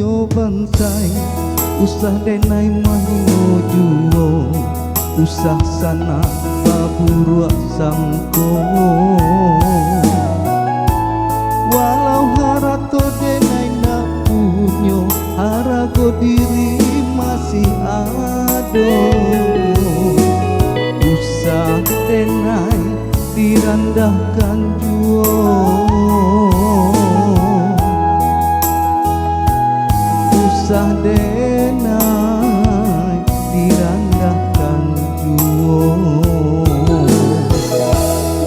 jo bansai usah denai mahinujuo usah sana baburu sangko walau harato denai na punyo harago diri masih ado usah denai dirandahkan juo usah denai dirandahkan juo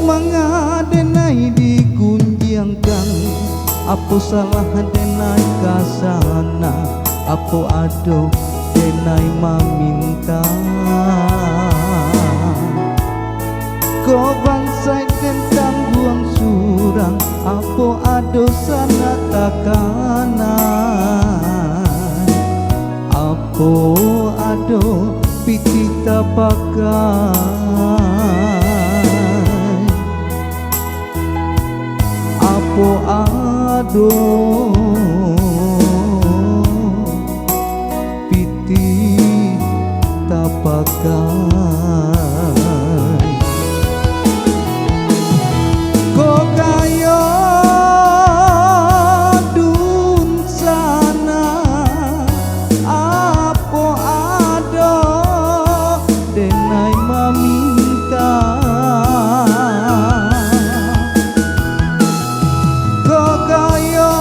mengadenai digunjangkan apa salah denai kasana apa ado denai meminta kau bansai tentang buang surang apa ado sana takanan apa ado piti tapakai apa ado piti tapakai kok kayo dun sana apa ado denai meminta kok kayo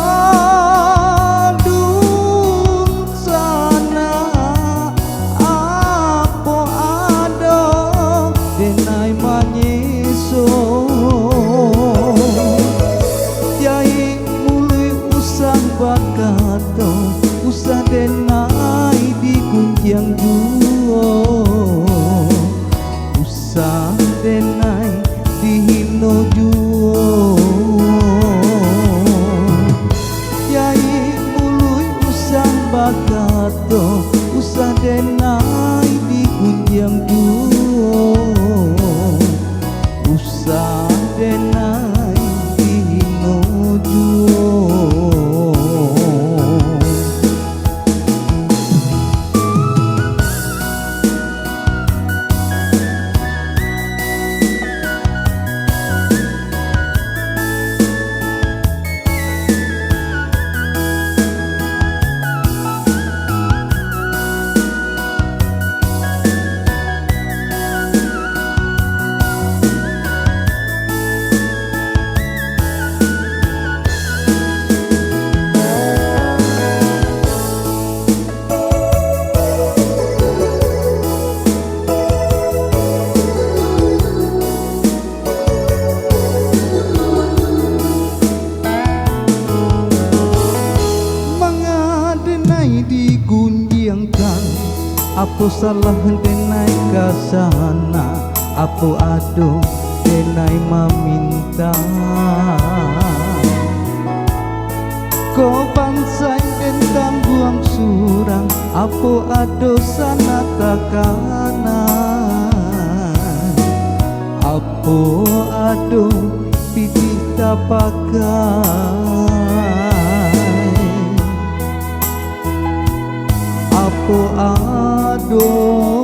dun sana apa ado denai manyeso Yai mulai usah bakato usah denai digunjang juo usah denai dihino juo Yai mulai usah bakato usah denai digunjang juo usah denai dihino juo digunjangkan apa salah denai kasana apa ado denai meminta kau bansai tentang buang surang apa ado sana takanan apa ado piti tapakai apa ado